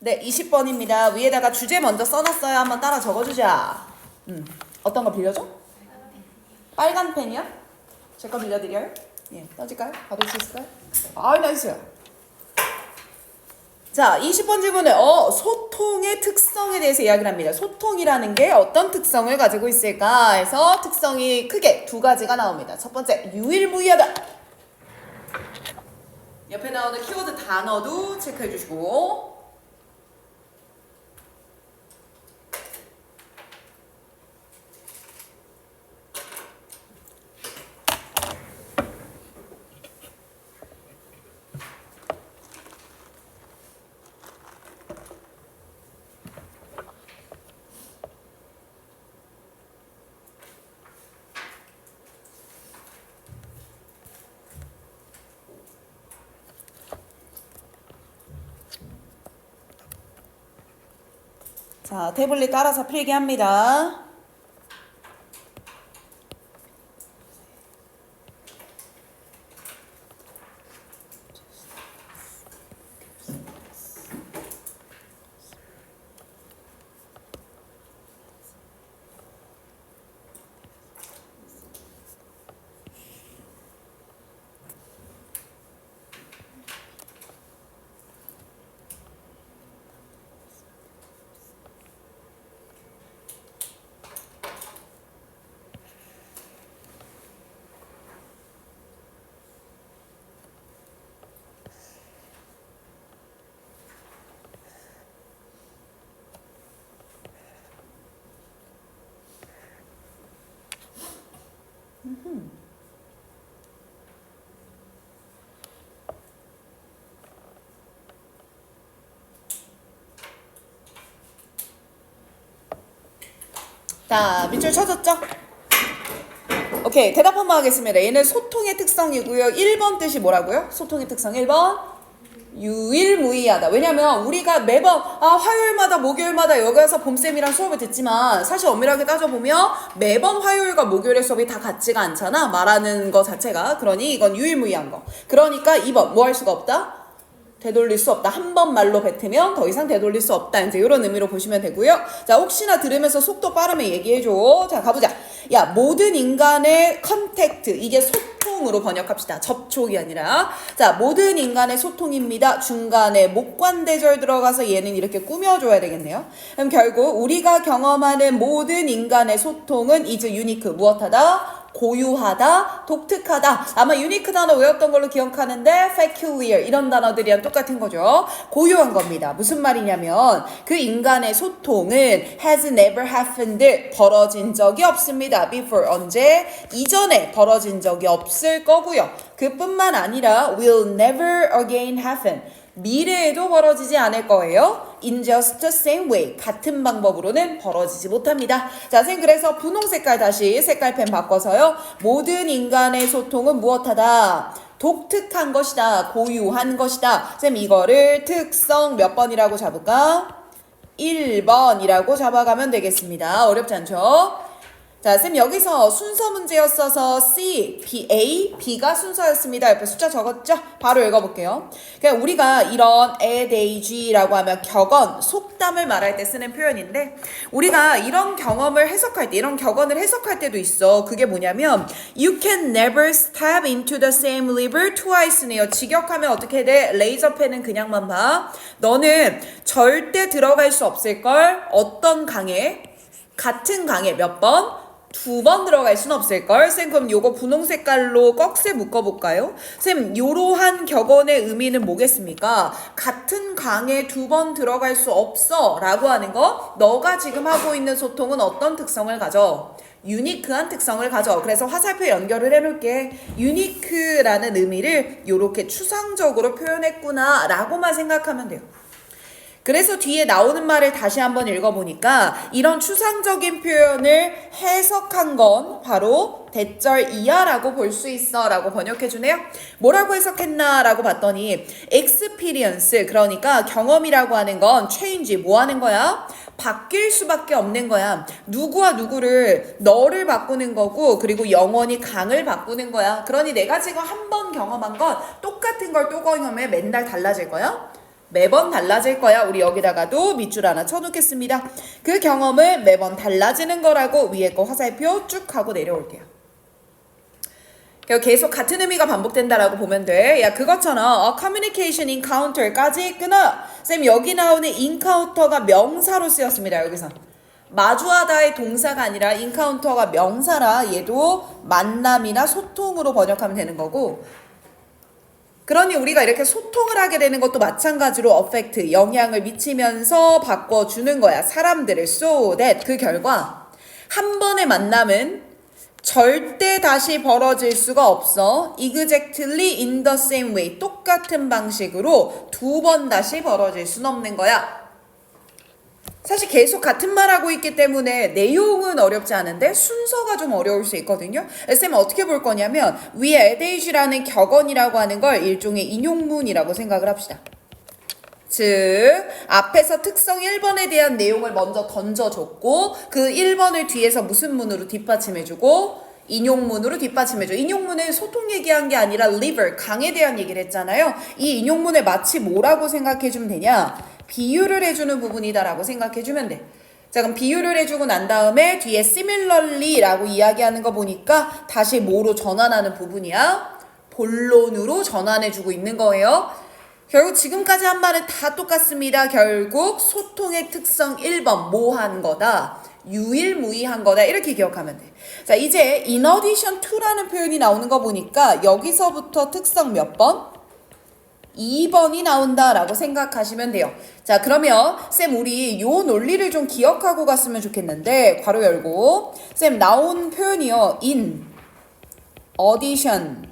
네, 20번입니다. 위에다가 주제 먼저 써놨어요. 한번 따라 적어주자. 어떤 거 빌려줘? 빨간 펜이요? 제 거 빌려드려요? 예, 떠질까요? 받을 수 있을까요? 아, 나이스요. 자, 20번 질문에 소통의 특성에 대해서 이야기를 합니다. 소통이라는 게 어떤 특성을 가지고 있을까 해서 특성이 크게 두 가지가 나옵니다. 첫 번째, 유일무이하다. 옆에 나오는 키워드 단어도 체크해 주시고, 자, 태블릿 따라서 필기합니다. 자, 밑줄 쳐줬죠? 오케이, 대답 한번 하겠습니다. 얘는 소통의 특성이고요. 1번 뜻이 뭐라고요? 소통의 특성 1번 유일무이하다. 왜냐면 우리가 매번 화요일마다 목요일마다 여기 와서 봄쌤이랑 수업을 듣지만 사실 엄밀하게 따져보면 매번 화요일과 목요일의 수업이 다 같지가 않잖아, 말하는 거 자체가. 그러니 이건 유일무이한 거. 그러니까 2번 뭐 할 수가 없다? 되돌릴 수 없다. 한 번 말로 뱉으면 더 이상 되돌릴 수 없다. 이제 이런 의미로 보시면 되고요. 자, 혹시나 들으면서 속도 빠르면 얘기해줘. 자, 가보자. 야, 모든 인간의 컨택트. 이게 소통으로 번역합시다. 접촉이 아니라. 자, 모든 인간의 소통입니다. 중간에 목관대절 들어가서 얘는 이렇게 꾸며줘야 되겠네요. 그럼 결국 우리가 경험하는 모든 인간의 소통은 is unique. 무엇하다? 고유하다, 독특하다. 아마 유니크 단어 외웠던 걸로 기억하는데 peculiar 이런 단어들이랑 똑같은 거죠. 고유한 겁니다. 무슨 말이냐면 그 인간의 소통은 has never happened, 벌어진 적이 없습니다. before, 언제? 이전에 벌어진 적이 없을 거고요. 그뿐만 아니라 will never again happen, 미래에도 벌어지지 않을 거예요. In just the same way, 같은 방법으로는 벌어지지 못합니다. 자, 쌤 그래서 분홍 색깔 다시 색깔펜 바꿔서요. 모든 인간의 소통은 무엇하다? 독특한 것이다. 고유한 것이다. 쌤 이거를 특성 몇 번이라고 잡을까? 1번이라고 잡아가면 되겠습니다. 어렵지 않죠? 자, 쌤 여기서 순서 문제였어서 C, B, A, B가 순서였습니다. 옆에 숫자 적었죠? 바로 읽어볼게요. 그러니까 우리가 이런 adag라고 하면 격언, 속담을 말할 때 쓰는 표현인데 우리가 이런 경험을 해석할 때, 이런 격언을 해석할 때도 있어. 그게 뭐냐면 You can never step into the same river twice네요. 직역하면 어떻게 돼? 레이저펜은 그냥만 봐. 너는 절대 들어갈 수 없을걸? 어떤 강에? 같은 강에 몇 번? 2번 들어갈 순 없을걸? 쌤 그럼 요거 분홍 색깔로 꺽쇠 묶어볼까요? 쌤 요러한 격언의 의미는 뭐겠습니까? 같은 강에 2번 들어갈 수 없어 라고 하는 거, 너가 지금 하고 있는 소통은 어떤 특성을 가져? 유니크한 특성을 가져. 그래서 화살표 연결을 해놓을게. 유니크라는 의미를 요렇게 추상적으로 표현했구나 라고만 생각하면 돼요. 그래서 뒤에 나오는 말을 다시 한번 읽어보니까 이런 추상적인 표현을 해석한 건 바로 대절 이하라고 볼 수 있어 라고 번역해주네요. 뭐라고 해석했나 라고 봤더니 experience, 그러니까 경험이라고 하는 건 change, 뭐 하는 거야? 바뀔 수밖에 없는 거야. 누구와 누구를, 너를 바꾸는 거고, 그리고 영원히 강을 바꾸는 거야. 그러니 내가 지금 한 번 경험한 건 똑같은 걸 또 경험해 맨날 달라질 거야? 매번 달라질 거야. 우리 여기다가도 밑줄 하나 쳐놓겠습니다. 그 경험을 매번 달라지는 거라고 위에 거 화살표 쭉 하고 내려올게요. 계속 같은 의미가 반복된다라고 보면 돼. 야, 그것처럼 communication encounter까지 끊어요. 쌤, 여기 나오는 encounter가 명사로 쓰였습니다. 여기서 마주하다의 동사가 아니라 encounter가 명사라 얘도 만남이나 소통으로 번역하면 되는 거고, 그러니 우리가 이렇게 소통을 하게 되는 것도 마찬가지로 affect, 영향을 미치면서 바꿔주는 거야. 사람들을. So that, 그 결과 한 번의 만남은 절대 다시 벌어질 수가 없어. Exactly in the same way. 똑같은 방식으로 두 번 다시 벌어질 수는 없는 거야. 사실 계속 같은 말 하고 있기 때문에 내용은 어렵지 않은데 순서가 좀 어려울 수 있거든요. 쌤 어떻게 볼 거냐면 위에 adag이라는 격언이라고 하는 걸 일종의 인용문이라고 생각을 합시다. 즉 앞에서 특성 1번에 대한 내용을 먼저 던져줬고 그 1번을 뒤에서 무슨 문으로 뒷받침해주고 인용문으로 뒷받침해줘. 인용문은 소통 얘기한 게 아니라 liver, 강에 대한 얘기를 했잖아요. 이 인용문을 마치 뭐라고 생각해주면 되냐? 비유를 해주는 부분이다라고 생각해주면 돼. 자, 그럼 비유를 해주고 난 다음에 뒤에 similarly라고 이야기하는 거 보니까 다시 뭐로 전환하는 부분이야? 본론으로 전환해주고 있는 거예요. 결국 지금까지 한 말은 다 똑같습니다. 결국 소통의 특성 1번 뭐 한 거다? 유일무이한 거다. 이렇게 기억하면 돼. 자, 이제 in addition to라는 표현이 나오는 거 보니까 여기서부터 특성 몇 번? 2번이 나온다라고 생각하시면 돼요. 자, 그러면 쌤 우리 요 논리를 좀 기억하고 갔으면 좋겠는데 괄호 열고 쌤 나온 표현이요. in addition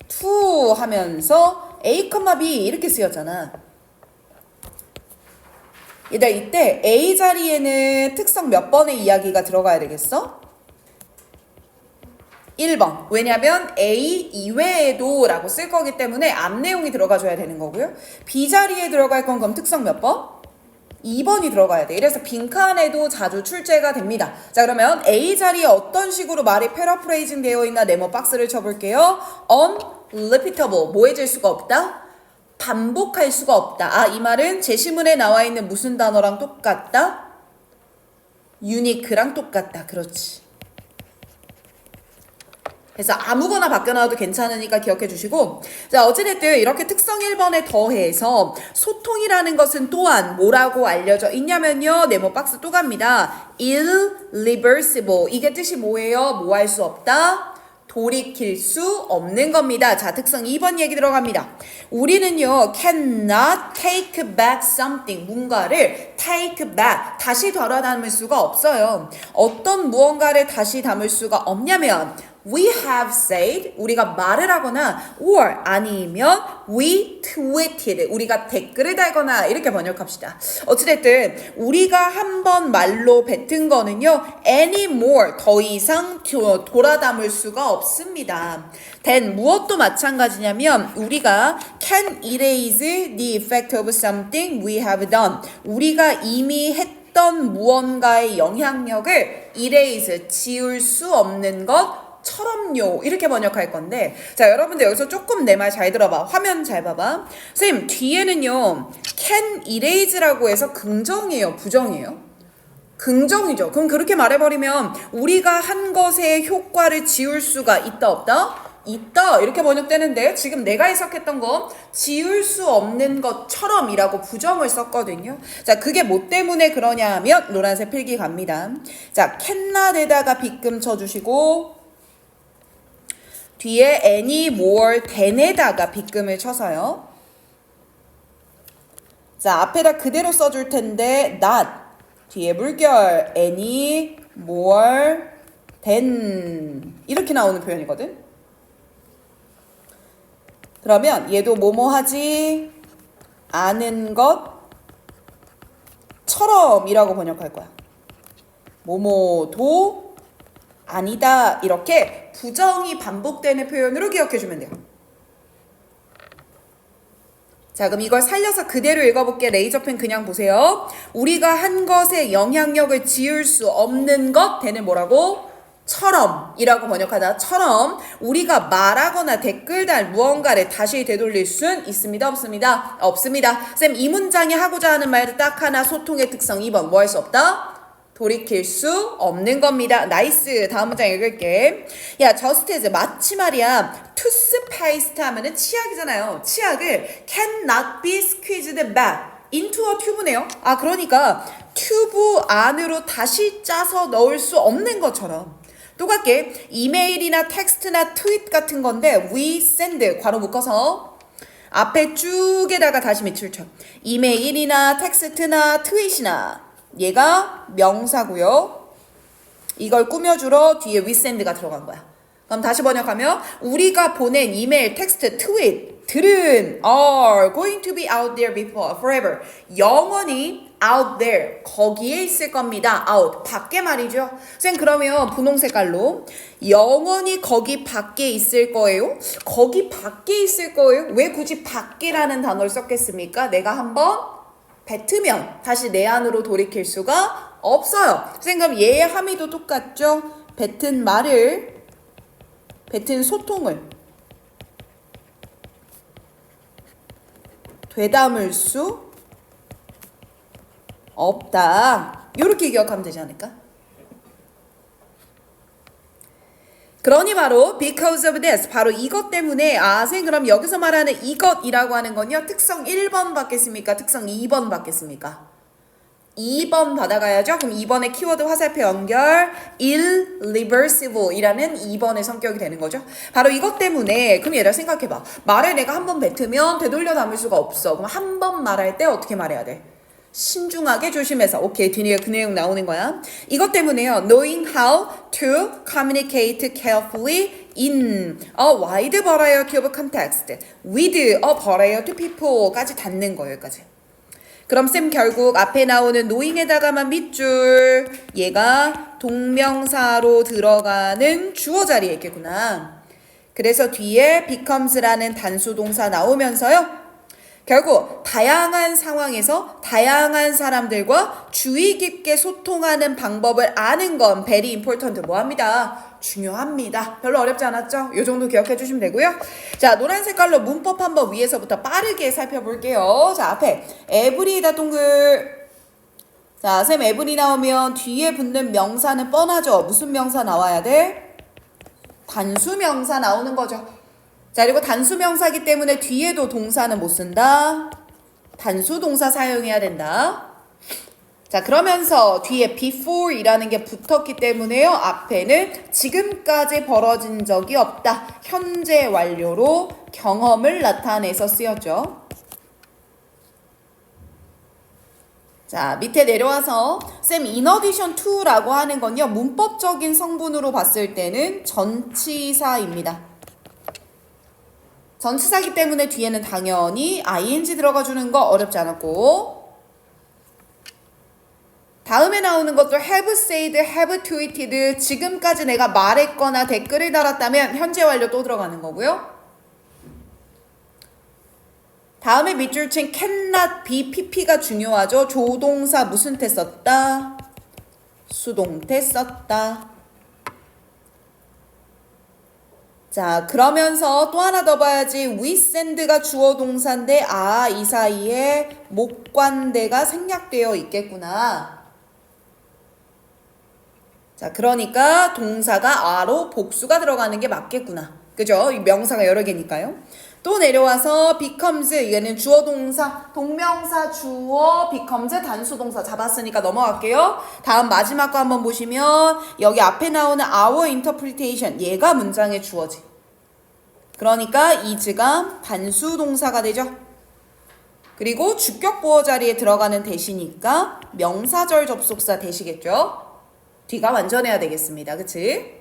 to 하면서 A, B 이렇게 쓰였잖아. 얘들아 이때 A 자리에는 특성 몇 번의 이야기가 들어가야 되겠어? 1번. 왜냐면 A 이외에도 라고 쓸 거기 때문에 앞 내용이 들어가줘야 되는 거고요. B 자리에 들어갈 건 그럼 특성 몇 번? 2번이 들어가야 돼. 이래서 빈칸에도 자주 출제가 됩니다. 자, 그러면 A 자리에 어떤 식으로 말이 패러프레이징 되어 있나 네모 박스를 쳐볼게요. unrepeatable. 뭐 해질 수가 없다? 반복할 수가 없다. 아, 이 말은 제시문에 나와 있는 무슨 단어랑 똑같다? unique랑 똑같다. 그렇지. 그래서 아무거나 바뀌어나와도 괜찮으니까 기억해 주시고, 자, 어찌됐든 이렇게 특성 1번에 더해서 소통이라는 것은 또한 뭐라고 알려져 있냐면요. 네모 박스 또 갑니다. irreversible. 이게 뜻이 뭐예요? 뭐 할 수 없다? 돌이킬 수 없는 겁니다. 자, 특성 2번 얘기 들어갑니다. 우리는요, cannot take back something. 뭔가를 take back. 다시 돌아담을 수가 없어요. 어떤 무언가를 다시 담을 수가 없냐면, we have said, 우리가 말을 하거나, or 아니면 we tweeted, 우리가 댓글을 달거나 이렇게 번역합시다. 어찌됐든 우리가 한번 말로 뱉은 거는요, anymore, 더 이상 돌아담을 수가 없습니다. then 무엇도 마찬가지냐면 우리가 can erase the effect of something we have done, 우리가 이미 했던 무언가의 영향력을 erase, 지울 수 없는 것 처럼요. 이렇게 번역할 건데, 자, 여러분들 여기서 조금 내 말 잘 들어봐. 화면 잘 봐봐. 선생님 뒤에는요 can erase라고 해서 긍정이에요, 부정이에요? 긍정이죠. 그럼 그렇게 말해버리면 우리가 한 것의 효과를 지울 수가 있다 없다? 있다. 이렇게 번역되는데 지금 내가 해석했던 건 지울 수 없는 것처럼 이라고 부정을 썼거든요. 자, 그게 뭐 때문에 그러냐 하면 노란색 필기 갑니다. 자, cannot에다가 빗금 쳐주시고 뒤에 any more than에다가 빗금을 쳐서요. 자, 앞에다 그대로 써줄 텐데 not 뒤에 물결 any more than 이렇게 나오는 표현이거든. 그러면 얘도 뭐뭐 하지 않은 것처럼 이라고 번역할 거야. 뭐뭐도 아니다. 이렇게 부정이 반복되는 표현으로 기억해주면 돼요. 자, 그럼 이걸 살려서 그대로 읽어볼게. 레이저펜 그냥 보세요. 우리가 한 것의 영향력을 지울 수 없는 것, 대는 뭐라고? 처럼이라고 번역하다. 처럼 우리가 말하거나 댓글 달 무언가를 다시 되돌릴 순 있습니다, 없습니다? 없습니다. 쌤, 이 문장이 하고자 하는 말도 딱 하나, 소통의 특성 2번 뭐 할 수 없다? 돌이킬 수 없는 겁니다. 나이스. 다음 문장 읽을게. 야, just as 마치 말이야. toothpaste 하면은 치약이잖아요. 치약을 cannot be squeezed back into a tube네요. 아, 그러니까 튜브 안으로 다시 짜서 넣을 수 없는 것처럼. 똑같게 이메일이나 텍스트나 트윗 같은 건데 we send 괄호 묶어서 앞에 쭉에다가 다시 밑줄 쳐. 이메일이나 텍스트나 트윗이나 얘가 명사고요. 이걸 꾸며주러 뒤에 we send가 들어간 거야. 그럼 다시 번역하면 우리가 보낸 이메일, 텍스트, 트윗들은 are going to be out there before forever. 영원히 out there 거기에 있을 겁니다. out 밖에 말이죠. 쌤, 그러면 분홍 색깔로 영원히 거기 밖에 있을 거예요? 거기 밖에 있을 거예요? 왜 굳이 밖에라는 단어를 썼겠습니까? 내가 한번 뱉으면 다시 내 안으로 돌이킬 수가 없어요. 쌤, 그럼 얘의 함의도 똑같죠? 뱉은 말을, 뱉은 소통을 되담을 수 없다. 이렇게 기억하면 되지 않을까? 그러니 바로 because of this, 바로 이것 때문에. 아, 선생님, 그럼 여기서 말하는 이것이라고 하는 건요, 특성 1번 받겠습니까? 특성 2번 받겠습니까? 2번 받아가야죠. 그럼 2번의 키워드 화살표 연결 irreversible 이라는 2번의 성격이 되는 거죠. 바로 이것 때문에. 그럼 얘들아 생각해봐. 말을 내가 한 번 뱉으면 되돌려 담을 수가 없어. 그럼 한 번 말할 때 어떻게 말해야 돼? 신중하게 조심해서. 오케이, 뒤에 그 내용 나오는 거야. 이것 때문에요. knowing how to communicate carefully in a wide variety of context with a variety of people까지 닿는 거예요. 여기까지. 그럼 쌤, 결국 앞에 나오는 knowing에다가만 밑줄, 얘가 동명사로 들어가는 주어 자리에 있겠구나. 그래서 뒤에 becomes라는 단수 동사 나오면서요, 결국 다양한 상황에서 다양한 사람들과 주의 깊게 소통하는 방법을 아는 건 very important 뭐합니다? 중요합니다. 별로 어렵지 않았죠? 이 정도 기억해 주시면 되고요. 자, 노란 색깔로 문법 한번 위에서부터 빠르게 살펴볼게요. 자, 앞에 every다 동글. 자, 쌤, every 나오면 뒤에 붙는 명사는 뻔하죠? 무슨 명사 나와야 돼? 단수 명사 나오는 거죠. 자, 그리고 단수 명사기 때문에 뒤에도 동사는 못 쓴다. 단수 동사 사용해야 된다. 자, 그러면서 뒤에 before이라는 게 붙었기 때문에요, 앞에는 지금까지 벌어진 적이 없다. 현재 완료로 경험을 나타내서 쓰였죠. 자, 밑에 내려와서 쌤, in addition to라고 하는 건요, 문법적인 성분으로 봤을 때는 전치사입니다. 전치사기 때문에 뒤에는 당연히 ing 들어가 주는 거 어렵지 않았고, 다음에 나오는 것도 have said, have tweeted, 지금까지 내가 말했거나 댓글을 달았다면 현재 완료 또 들어가는 거고요. 다음에 밑줄 친 cannot be, pp가 중요하죠. 조동사 무슨 태 썼다? 수동태 썼다. 자, 그러면서 또 하나 더 봐야지. we send가 주어 동사인데, 아, 이 사이에 목관대가 생략되어 있겠구나. 자, 그러니까 동사가 a로 복수가 들어가는 게 맞겠구나. 그죠? 이 명사가 여러 개니까요. 또 내려와서 becomes, 얘는 주어 동사, 동명사 주어, becomes 단수 동사 잡았으니까 넘어갈게요. 다음 마지막 거 한번 보시면 여기 앞에 나오는 our interpretation, 얘가 문장의 주어지. 그러니까 is가 단수 동사가 되죠. 그리고 주격 보어 자리에 들어가는 대시니까 명사절 접속사 대시겠죠. 뒤가 완전해야 되겠습니다. 그치?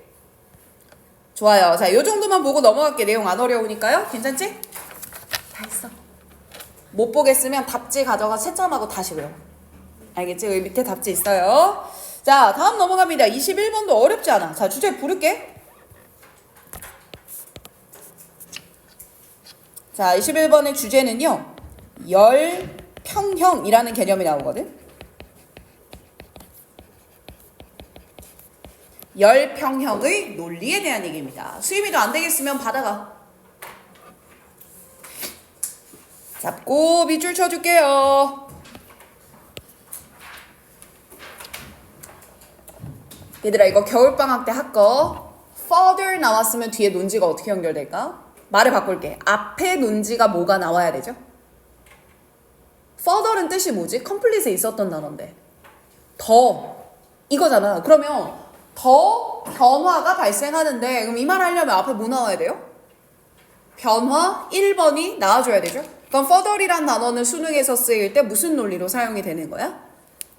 좋아요. 자, 요 정도만 보고 넘어갈게. 내용 안 어려우니까요. 괜찮지? 다 했어. 못 보겠으면 답지 가져가 채점하고 다시 외워. 알겠지? 여기 밑에 답지 있어요. 자, 다음 넘어갑니다. 21번도 어렵지 않아. 자, 주제 부를게. 자, 21번의 주제는요, 열평형이라는 개념이 나오거든. 열평형의 논리에 대한 얘기입니다. 수임이도 안 되겠으면 받아가. 잡고 밑줄 쳐줄게요. 얘들아 이거 겨울방학 때 할 거 further 나왔으면 뒤에 논지가 어떻게 연결될까? 말을 바꿀게. 앞에 논지가 뭐가 나와야 되죠? further는 뜻이 뭐지? complete에 있었던 단어인데 더 이거잖아. 그러면 더 변화가 발생하는데 그럼 이 말 하려면 앞에 뭐 나와야 돼요? 변화 1번이 나와줘야 되죠. 그럼 further이란 단어는 수능에서 쓰일 때 무슨 논리로 사용이 되는 거야?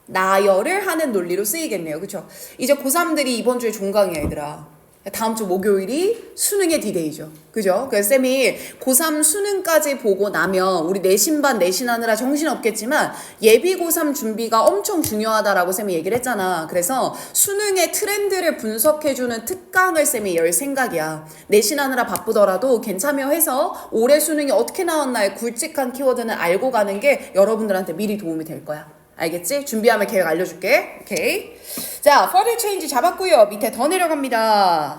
나열을 하는 논리로 쓰이겠네요. 그쵸? 이제 고3들이 이번 주에 종강이야 얘들아. 다음 주 목요일이 수능의 D-Day죠. 그죠? 그래서 쌤이 고3 수능까지 보고 나면 우리 내신반 내신하느라 정신없겠지만 예비 고3 준비가 엄청 중요하다라고 쌤이 얘기를 했잖아. 그래서 수능의 트렌드를 분석해주는 특강을 쌤이 열 생각이야. 내신하느라 바쁘더라도 괜찮여 해서 올해 수능이 어떻게 나왔나의 굵직한 키워드는 알고 가는 게 여러분들한테 미리 도움이 될 거야. 알겠지? 준비하면 계획 알려줄게. 오케이. 자, further change 잡았고요. 밑에 더 내려갑니다.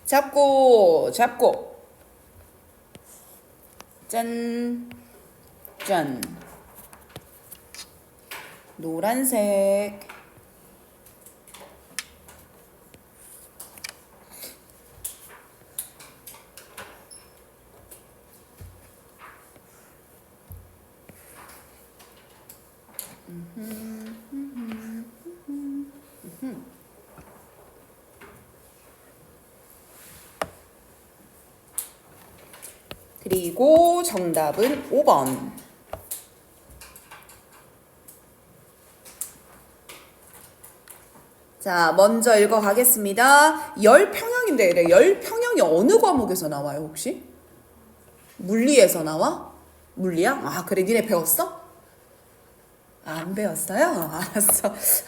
잡고. 짠. 짠. 노란색. 그리고 정답은 5번. 자, 먼저 읽어가겠습니다. 열평형인데 열평형이 어느 과목에서 나와요 혹시? 물리에서 나와? 물리야? 아 그래 니네 배웠어? 안 배웠어요?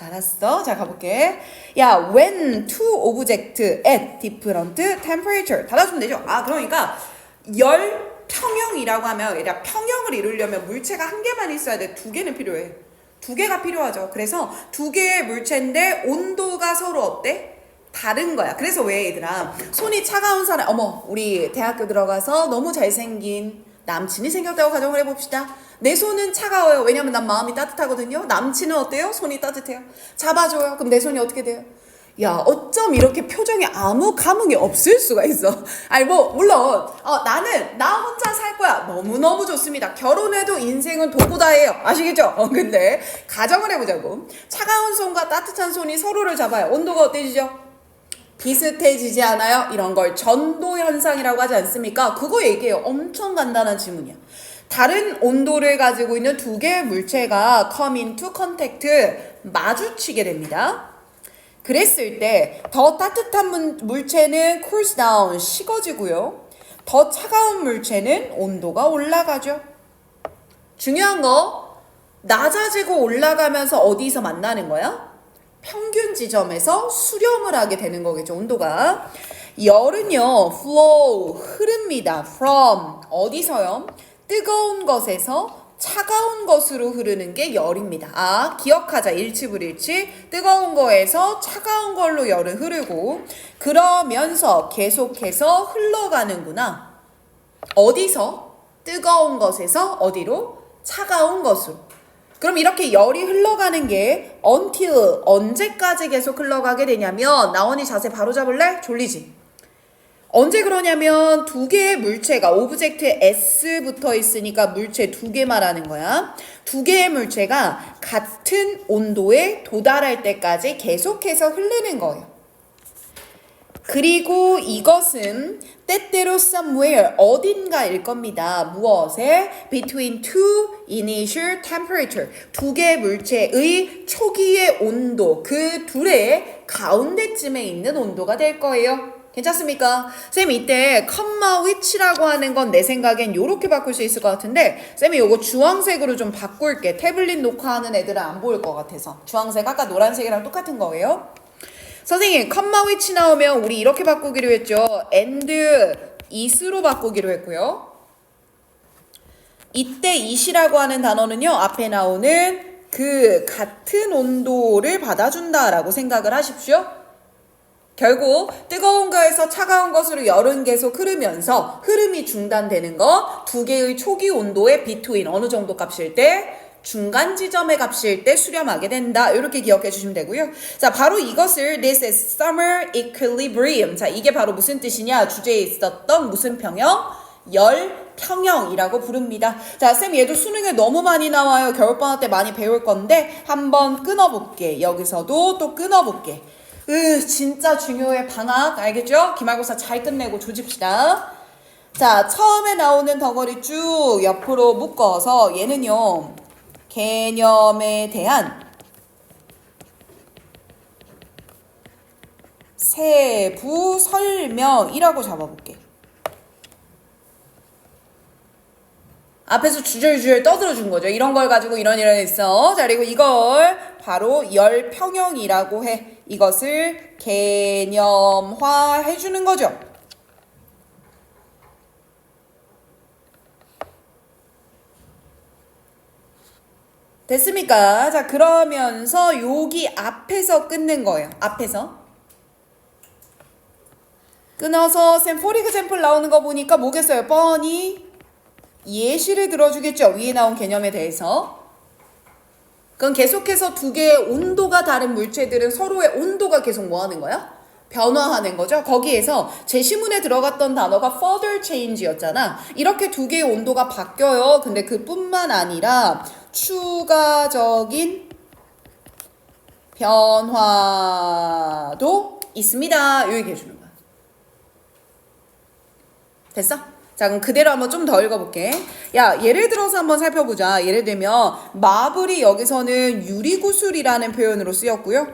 알았어. 자 가볼게. 야, when two objects at different temperature 닫아주면 되죠? 아 그러니까 열평형이라고 하면 얘들아 평형을 이루려면 물체가 한 개만 있어야 돼. 두 개는 필요해. 두 개가 필요하죠. 그래서 두 개의 물체인데 온도가 서로 어때? 다른 거야. 그래서 왜 얘들아 손이 차가운 사람 어머 우리 대학교 들어가서 너무 잘생긴 남친이 생겼다고 가정을 해봅시다. 내 손은 차가워요. 왜냐면 난 마음이 따뜻하거든요. 남친은 어때요? 손이 따뜻해요. 잡아줘요. 그럼 내 손이 어떻게 돼요? 야 어쩜 이렇게 표정에 아무 감흥이 없을 수가 있어. 아니 뭐 물론 나는 나 혼자 살 거야. 너무너무 좋습니다. 결혼해도 인생은 도구다예요. 아시겠죠? 근데 가정을 해보자고. 차가운 손과 따뜻한 손이 서로를 잡아요. 온도가 어때지죠? 비슷해지지 않아요? 이런 걸 전도 현상이라고 하지 않습니까? 그거 얘기해요. 엄청 간단한 질문이야. 다른 온도를 가지고 있는 두 개의 물체가 come into contact, 마주치게 됩니다. 그랬을 때 더 따뜻한 물체는 cools down, 식어지고요. 더 차가운 물체는 온도가 올라가죠. 중요한 거 낮아지고 올라가면서 어디서 만나는 거야? 평균 지점에서 수렴을 하게 되는 거겠죠. 온도가. 열은요 flow, 흐릅니다. from, 어디서요? 뜨거운 것에서 차가운 것으로 흐르는 게 열입니다. 아 기억하자. 일치불일치. 뜨거운 거에서 차가운 걸로 열은 흐르고 그러면서 계속해서 흘러가는구나. 어디서? 뜨거운 것에서 어디로? 차가운 것으로. 그럼 이렇게 열이 흘러가는 게 until 언제까지 계속 흘러가게 되냐면 나원이 자세 바로 잡을래? 졸리지? 언제 그러냐면 두 개의 물체가 오브젝트에 S 붙어 있으니까 물체 두 개 말하는 거야. 두 개의 물체가 같은 온도에 도달할 때까지 계속해서 흐르는 거예요. 그리고 이것은 때때로 somewhere 어딘가일 겁니다. 무엇에? between two initial temperature 두 개의 물체의 초기의 온도 그 둘의 가운데쯤에 있는 온도가 될 거예요. 괜찮습니까? 쌤 이때 comma which라고 하는 건 내 생각엔 요렇게 바꿀 수 있을 것 같은데 쌤이 요거 주황색으로 좀 바꿀게. 태블릿 녹화하는 애들은 안 보일 것 같아서. 주황색 아까 노란색이랑 똑같은 거예요. 선생님 comma which 나오면 우리 이렇게 바꾸기로 했죠. and it으로 바꾸기로 했고요. 이때 it이라고 하는 단어는요 앞에 나오는 그 같은 온도를 받아준다라고 생각을 하십시오. 결국 뜨거운 거에서 차가운 것으로 열은 계속 흐르면서 흐름이 중단되는 거, 두 개의 초기 온도의 between 어느 정도 값일 때, 중간 지점의 값일 때 수렴하게 된다. 이렇게 기억해 주시면 되고요. 자, 바로 이것을 this is summer equilibrium. 자, 이게 바로 무슨 뜻이냐? 주제에 있었던 무슨 평형? 열 평형이라고 부릅니다. 자, 쌤 얘도 수능에 너무 많이 나와요. 겨울방학 때 많이 배울 건데 한번 끊어볼게. 여기서도 또 끊어볼게. 진짜 중요해. 방학 알겠죠? 기말고사 잘 끝내고 조집시다. 자, 처음에 나오는 덩어리 쭉 옆으로 묶어서 얘는요 개념에 대한 세부 설명이라고 잡아볼게. 앞에서 주절주절 떠들어준 거죠. 이런 걸 가지고 이런 있어. 자, 그리고 이걸 바로 열평형이라고 해. 이것을 개념화 해주는 거죠. 됐습니까? 자, 그러면서 여기 앞에서 끊는 거예요. 앞에서. 끊어서 쌤 for example 나오는 거 보니까 뭐겠어요? 뻔히 예시를 들어주겠죠. 위에 나온 개념에 대해서. 그럼 계속해서 두 개의 온도가 다른 물체들은 서로의 온도가 계속 뭐 하는 거야? 변화하는 거죠. 거기에서 제시문에 들어갔던 단어가 further change였잖아. 이렇게 두 개의 온도가 바뀌어요. 근데 그뿐만 아니라 추가적인 변화도 있습니다. 요 얘기해 주는 거야. 됐어? 자, 그럼 그대로 한번 좀 더 읽어볼게. 야, 예를 들어서 한번 살펴보자. 예를 들면 마블이 여기서는 유리구슬이라는 표현으로 쓰였고요.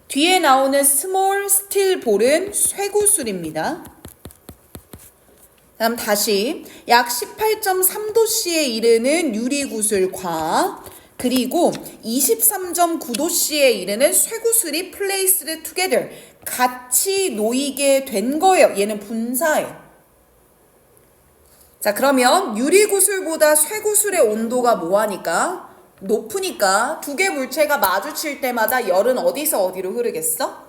뒤에 나오는 small steel 볼은 쇠구슬입니다. 다음 다시 약 18.3도씨에 이르는 유리구슬과 그리고 23.9도씨에 이르는 쇠구슬이 placed together 같이 놓이게 된 거예요. 얘는 분사예요. 자, 그러면 유리구슬보다 쇠구슬의 온도가 뭐하니까? 높으니까 두 개 물체가 마주칠 때마다 열은 어디서 어디로 흐르겠어?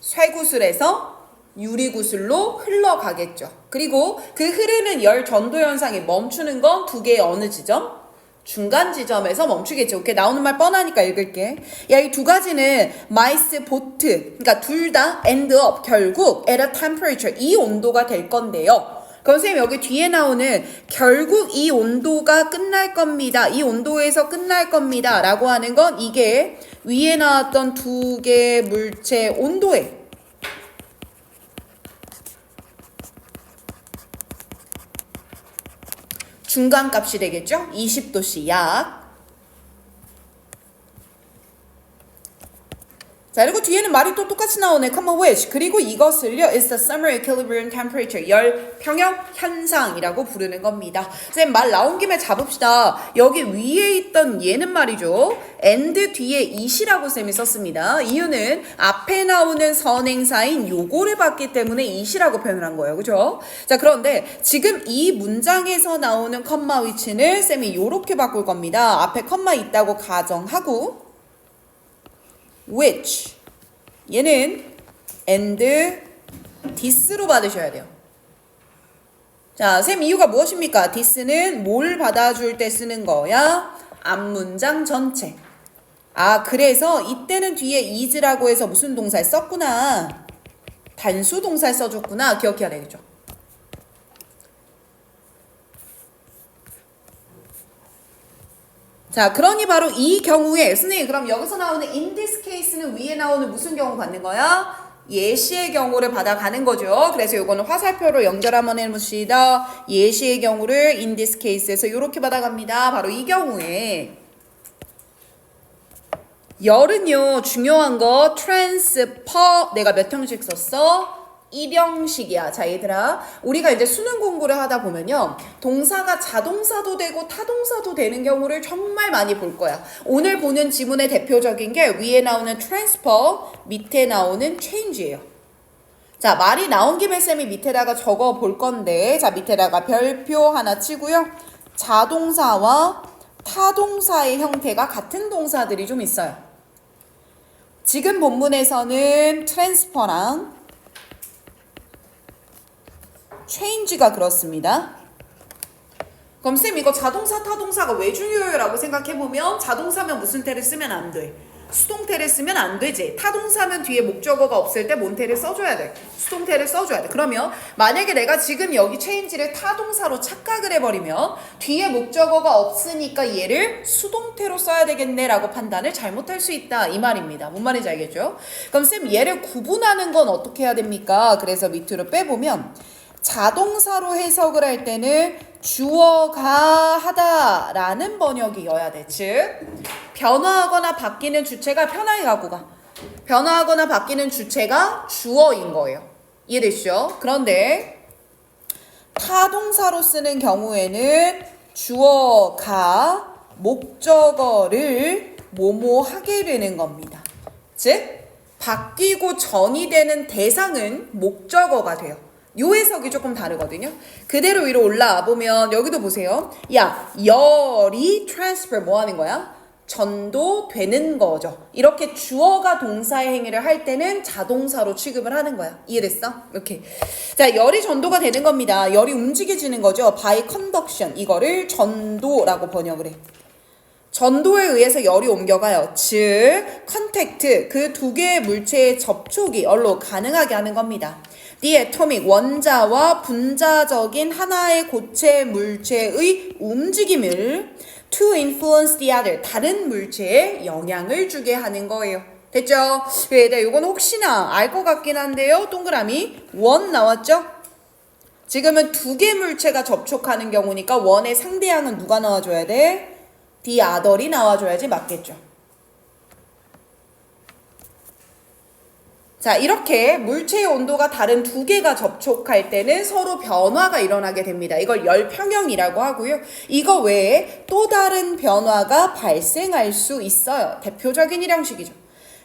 쇠구슬에서 유리구슬로 흘러가겠죠. 그리고 그 흐르는 열 전도 현상이 멈추는 건 두 개의 어느 지점? 중간 지점에서 멈추겠죠. 오케이, 나오는 말 뻔하니까 읽을게. 야, 이 두 가지는 mice, both, 그러니까 둘 다 end up, 결국 at a temperature, 이 온도가 될 건데요. 그럼 선생님 여기 뒤에 나오는 결국 이 온도가 끝날 겁니다. 이 온도에서 끝날 겁니다. 라고 하는 건 이게 위에 나왔던 두 개의 물체 온도에 중간값이 되겠죠? 20도씨 약. 자, 그리고 뒤에는 말이 또 똑같이 나오네. comma which. 그리고 이것을요 is the summer equilibrium temperature. 열 평형 현상이라고 부르는 겁니다. 쌤 말 나온 김에 잡읍시다. 여기 위에 있던 얘는 말이죠. and 뒤에 it이라고 쌤이 썼습니다. 이유는 앞에 나오는 선행사인 요거를 봤기 때문에 it이라고 표현을 한 거예요. 그죠? 자, 그런데 지금 이 문장에서 나오는 comma which는 쌤이 요렇게 바꿀 겁니다. 앞에 컴마 있다고 가정하고 which 얘는 and this로 받으셔야 돼요. 자, 쌤 이유가 무엇입니까? this는 뭘 받아줄 때 쓰는 거야? 앞문장 전체. 아, 그래서 이때는 뒤에 is라고 해서 무슨 동사를 썼구나. 단수 동사를 써줬구나. 기억해야 되겠죠. 자, 그러니 바로 이 경우에 선생님 그럼 여기서 나오는 in this case는 위에 나오는 무슨 경우 받는 거야? 예시의 경우를 받아가는 거죠. 그래서 요거는 화살표로 연결 한번 해봅시다. 예시의 경우를 in this case에서 이렇게 받아갑니다. 바로 이 경우에 열은요 중요한 거 transfer 내가 몇 형식 썼어? 1형식이야. 자, 얘들아, 우리가 이제 수능 공부를 하다 보면요 동사가 자동사도 되고 타동사도 되는 경우를 정말 많이 볼 거야. 오늘 보는 지문의 대표적인 게 위에 나오는 transfer, 밑에 나오는 change예요. 자, 말이 나온 김에 쌤이 밑에다가 적어 볼 건데, 자, 밑에다가 별표 하나 치고요. 자동사와 타동사의 형태가 같은 동사들이 좀 있어요. 지금 본문에서는 transfer랑 change가 그렇습니다. 그럼 쌤 이거 자동사 타동사가 왜 중요해요? 라고 생각해보면 자동사면 무슨 태를 쓰면 안 돼? 수동태를 쓰면 안 되지. 타동사면 뒤에 목적어가 없을 때 뭔태를 써줘야 돼. 수동태를 써줘야 돼. 그러면 만약에 내가 지금 여기 change를 타동사로 착각을 해버리면 뒤에 목적어가 없으니까 얘를 수동태로 써야 되겠네 라고 판단을 잘못할 수 있다 이 말입니다. 뭔 말인지 알겠죠? 그럼 쌤 얘를 구분하는 건 어떻게 해야 됩니까? 그래서 밑으로 빼보면 자동사로 해석을 할 때는 주어가 하다라는 번역이어야 돼. 즉 변화하거나 바뀌는 주체가 편하게 가고 가. 변화하거나 바뀌는 주체가 주어인 거예요. 이해되시죠? 그런데 타동사로 쓰는 경우에는 주어가 목적어를 뭐뭐 하게 되는 겁니다. 즉 바뀌고 전이 되는 대상은 목적어가 돼요. 요 해석이 조금 다르거든요. 그대로 위로 올라와 보면 여기도 보세요. 야, 열이 transfer 뭐 하는 거야? 전도되는 거죠. 이렇게 주어가 동사의 행위를 할 때는 자동사로 취급을 하는 거야. 이해됐어? 이렇게. 자, 열이 전도가 되는 겁니다. 열이 움직여지는 거죠. by conduction. 이거를 전도라고 번역을 해. 전도에 의해서 열이 옮겨가요. 즉, 컨택트, 그 두 개의 물체의 접촉이 열로 가능하게 하는 겁니다. 디애토믹, 원자와 분자적인 하나의 고체 물체의 움직임을 to influence the other, 다른 물체에 영향을 주게 하는 거예요. 됐죠? 네, 이건 혹시나 알 것 같긴 한데요. 동그라미 원 나왔죠? 지금은 두 개 물체가 접촉하는 경우니까 원의 상대항은 누가 나와줘야 돼? the other이 나와줘야지 맞겠죠. 자, 이렇게 물체의 온도가 다른 두 개가 접촉할 때는 서로 변화가 일어나게 됩니다. 이걸 열평형이라고 하고요. 이거 외에 또 다른 변화가 발생할 수 있어요. 대표적인 일형식이죠.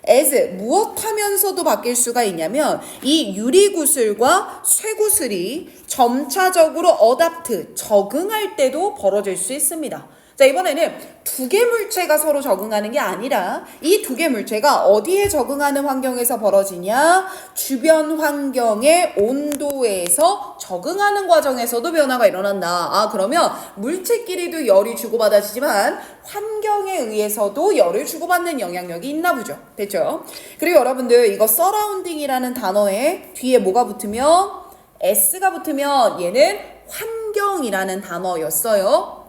as, 무엇 하면서도 바뀔 수가 있냐면 이 유리구슬과 쇠구슬이 점차적으로 어답트, 적응할 때도 벌어질 수 있습니다. 자, 이번에는 두 개 물체가 서로 적응하는 게 아니라 이 두 개 물체가 어디에 적응하는 환경에서 벌어지냐? 주변 환경의 온도에서 적응하는 과정에서도 변화가 일어난다. 아, 그러면 물체끼리도 열이 주고받아지지만 환경에 의해서도 열을 주고받는 영향력이 있나 보죠. 됐죠? 그리고 여러분들 이거 서라운딩이라는 단어에 뒤에 뭐가 붙으면 S가 붙으면 얘는 환경이라는 단어였어요.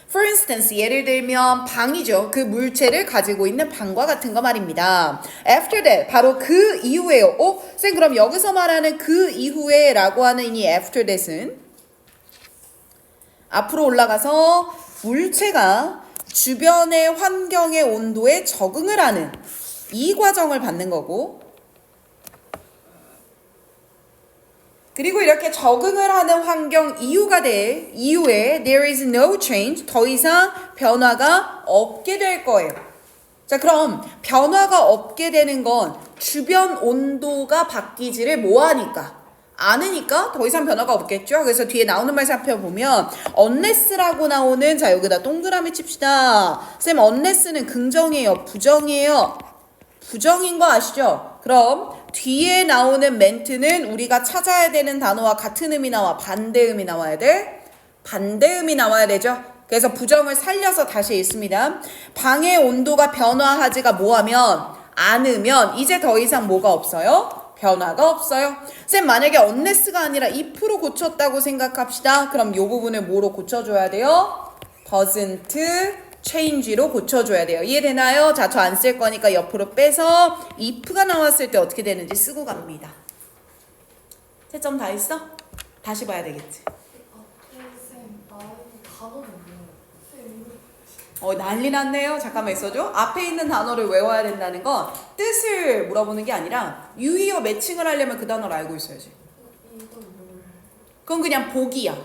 For instance, 예를 들면 방이죠. 그 물체를 가지고 있는 방과 같은 거 말입니다. After that, 바로 그 이후에요. 쌤 그럼 여기서 말하는 그 이후에 라고 하는 이 after that은 앞으로 올라가서 물체가 주변의 환경의 온도에 적응을 하는 이 과정을 받는 거고, 그리고 이렇게 적응을 하는 환경 이후에 there is no change, 더 이상 변화가 없게 될 거예요. 자, 그럼 변화가 없게 되는 건 주변 온도가 바뀌지를 뭐하니까? 않으니까 더 이상 변화가 없겠죠. 그래서 뒤에 나오는 말 살펴보면 unless라고 나오는, 자 여기다 동그라미 칩시다. 쌤 unless는 긍정이에요? 부정이에요? 부정인 거 아시죠? 그럼 뒤에 나오는 멘트는 우리가 찾아야 되는 단어와 같은 음이 나와 반대음이 나와야 돼? 반대음이 나와야 되죠? 그래서 부정을 살려서 다시 읽습니다. 방의 온도가 변화하지가 뭐하면? 않으면 이제 더 이상 뭐가 없어요? 변화가 없어요. 쌤 만약에 unless가 아니라 if로 고쳤다고 생각합시다. 그럼 이 부분을 뭐로 고쳐줘야 돼요? doesn't change로 고쳐줘야 돼요. 이해되나요? 자, 저 안 쓸 거니까 옆으로 빼서 if가 나왔을 때 어떻게 되는지 쓰고 갑니다. 채점 다 했어? 다시 봐야 되겠지. 난리 났네요. 잠깐만 있어줘. 앞에 있는 단어를 외워야 된다는 건 뜻을 물어보는 게 아니라 유의어 매칭을 하려면 그 단어를 알고 있어야지. 그건 그냥 보기야.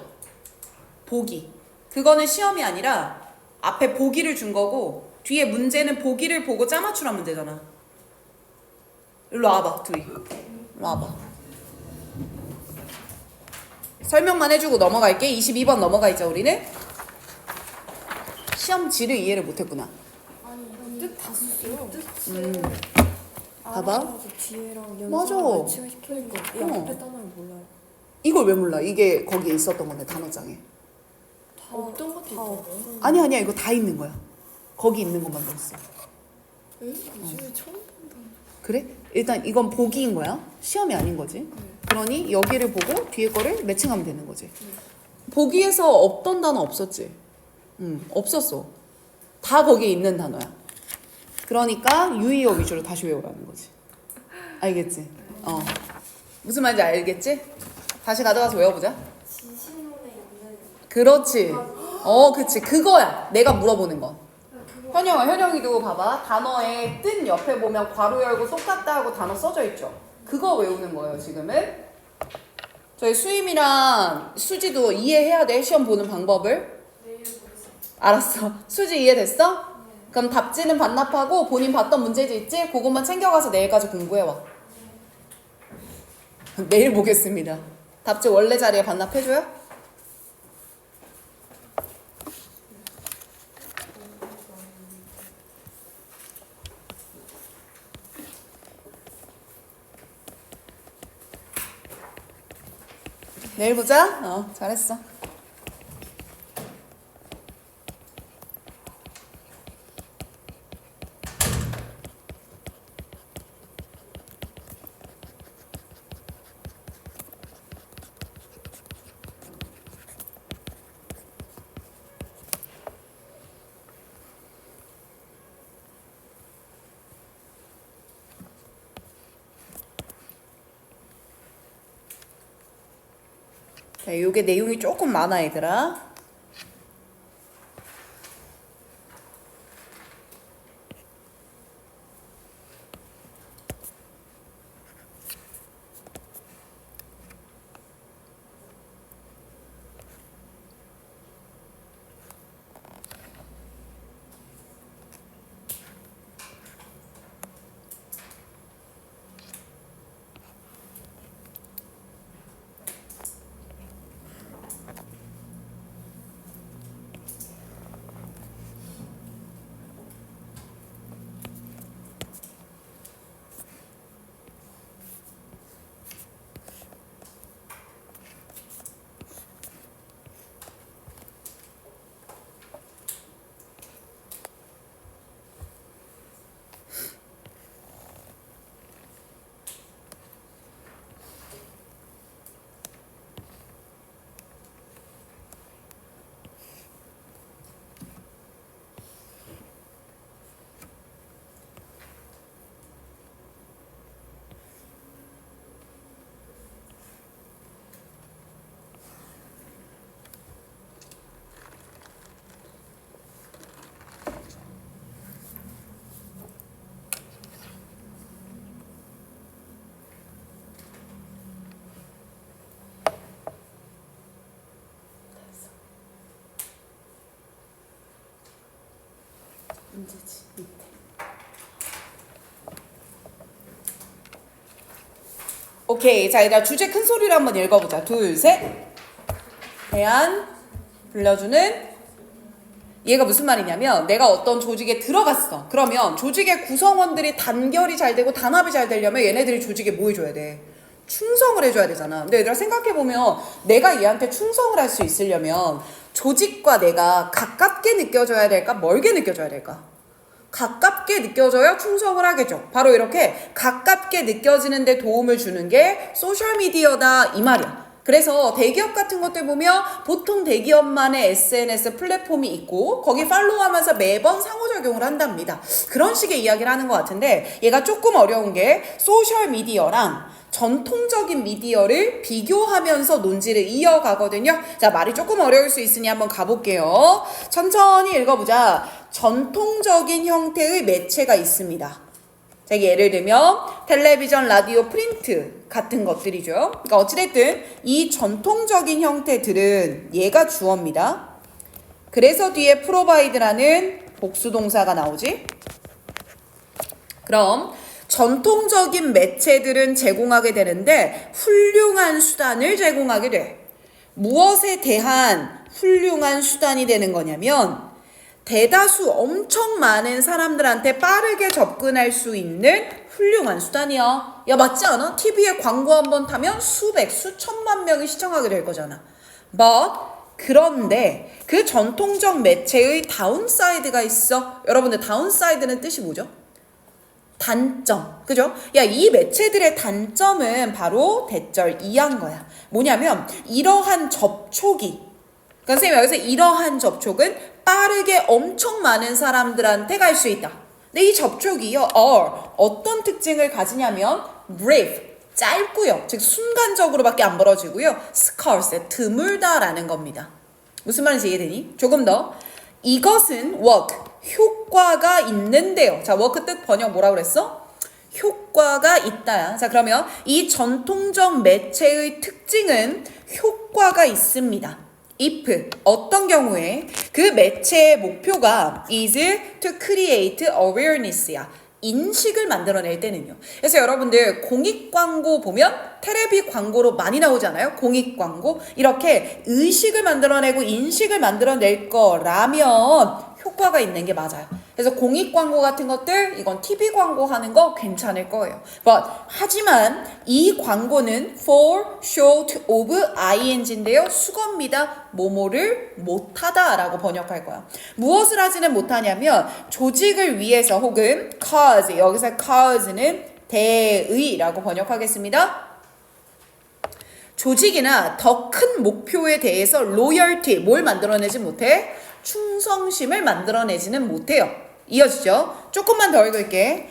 보기. 그거는 시험이 아니라 앞에 보기를 준 거고 뒤에 문제는 보기를 보고 짜맞추라면 되잖아. 일로 와봐, 둘이. 일로 와봐. 설명만 해주고 넘어갈게. 22번 넘어가 있죠 우리는. 시험지를 이해를 못했구나. 아니 뜻 다 썼어요. 봐봐. 뒤에랑 맞아. 연상을 매칭시키니까 이 어. 앞에 단어를 몰라요. 이걸 왜 몰라? 이게 거기에 있었던 건데 단어장에. 다 없던 것도 다 없어. 아니야 이거 다 있는 거야. 거기 있는 것만 넣었어. 응? 요즘에 처음 본다. 그래? 일단 이건 보기인 거야. 시험이 아닌 거지. 그러니 여기를 보고 뒤에 거를 매칭하면 되는 거지. 보기에서 없던 단어 없었지? 없었어. 다 거기에 있는 단어야. 그러니까 유의어 위주로 다시 외우라는 거지. 알겠지? 무슨 말인지 알겠지? 다시 가져가서 외워보자. 지신론에 있는. 그렇지. 그치. 그거야. 내가 물어보는 건. 현영이도 봐봐. 단어의 뜻 옆에 보면 괄호 열고 똑같다 하고 단어 써져 있죠. 그거 외우는 거예요, 지금은. 저희 수임이랑 수지도 이해해야 돼, 시험 보는 방법을. 알았어. 수지 이해됐어? 그럼 답지는 반납하고 본인 봤던 문제지 있지? 그것만 챙겨가서 내일까지 공부해와. 내일 보겠습니다. 답지 원래 자리에 반납해줘요? 내일 보자. 잘했어. 자, 요게 내용이 조금 많아 얘들아. 문제지 밑에. 오케이. 자, 얘들아 주제 큰 소리로 한번 읽어보자. 둘, 셋. 대안 불려주는. 얘가 무슨 말이냐면 내가 어떤 조직에 들어갔어. 그러면 조직의 구성원들이 단결이 잘 되고 단합이 잘 되려면 얘네들이 조직에 뭐 해줘야 돼? 충성을 해줘야 되잖아. 근데 얘들아 생각해보면 내가 얘한테 충성을 할 수 있으려면 조직과 내가 가깝게 느껴져야 될까? 멀게 느껴져야 될까? 가깝게 느껴져야 충성을 하겠죠. 바로 이렇게 가깝게 느껴지는 데 도움을 주는 게 소셜미디어다 이 말이야. 그래서 대기업 같은 것들 보면 보통 대기업만의 SNS 플랫폼이 있고 거기 팔로우하면서 매번 상호작용을 한답니다. 그런 식의 이야기를 하는 것 같은데 얘가 조금 어려운 게 소셜미디어랑 전통적인 미디어를 비교하면서 논지를 이어가거든요. 자, 말이 조금 어려울 수 있으니 한번 가볼게요. 천천히 읽어보자. 전통적인 형태의 매체가 있습니다. 자, 예를 들면 텔레비전, 라디오, 프린트 같은 것들이죠. 그러니까 어찌됐든 이 전통적인 형태들은 얘가 주어입니다. 그래서 뒤에 provide라는 복수동사가 나오지. 그럼 전통적인 매체들은 제공하게 되는데 훌륭한 수단을 제공하게 돼. 무엇에 대한 훌륭한 수단이 되는 거냐면 대다수 엄청 많은 사람들한테 빠르게 접근할 수 있는 훌륭한 수단이야. 야, 맞지 않아? TV에 광고 한번 타면 수백, 수천만 명이 시청하게 될 거잖아. 그런데 그 전통적 매체의 다운사이드가 있어. 여러분들 다운사이드는 뜻이 뭐죠? 단점. 그죠? 야, 이 매체들의 단점은 바로 대절 2한 거야. 뭐냐면 이러한 접촉이, 그러니까 선생님 여기서 이러한 접촉은 빠르게 엄청 많은 사람들한테 갈 수 있다. 근데 이 접촉이요, 어떤 특징을 가지냐면 brief, 짧고요. 즉 순간적으로밖에 안 벌어지고요. scarce, 드물다라는 겁니다. 무슨 말인지 이해되니? 조금 더. 이것은 work, 효과가 있는데요. 자, work 뜻 번역 뭐라고 그랬어? 효과가 있다야. 자, 그러면 이 전통적 매체의 특징은 효과가 있습니다. if, 어떤 경우에 그 매체의 목표가 is to create awareness야. 인식을 만들어낼 때는요. 그래서 여러분들 공익 광고 보면 테레비 광고로 많이 나오잖아요. 공익 광고. 이렇게 의식을 만들어내고 인식을 만들어낼 거라면 효과가 있는 게 맞아요. 그래서 공익 광고 같은 것들, 이건 TV 광고 하는 거 괜찮을 거예요. 하지만 이 광고는 for, short, of, ing인데요. 수거입니다. 뭐뭐를 못하다 라고 번역할 거야. 무엇을 하지는 못하냐면 조직을 위해서 혹은 cause, 여기서 cause는 대의라고 번역하겠습니다. 조직이나 더 큰 목표에 대해서 loyalty, 뭘 만들어내지 못해? 충성심을 만들어내지는 못해요. 이어지죠? 조금만 더 읽을게.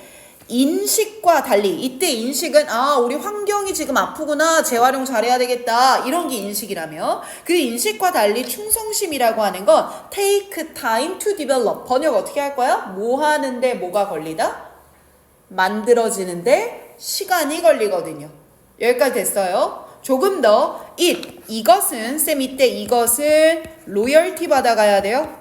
인식과 달리 이때 인식은 우리 환경이 지금 아프구나, 재활용 잘해야 되겠다, 이런 게 인식이라며, 그 인식과 달리 충성심이라고 하는 건 take time to develop. 번역 어떻게 할 거야? 뭐 하는데 뭐가 걸리다? 만들어지는데 시간이 걸리거든요. 여기까지 됐어요. 조금 더 이것은 쌤 이때 이것은 로열티 받아가야 돼요.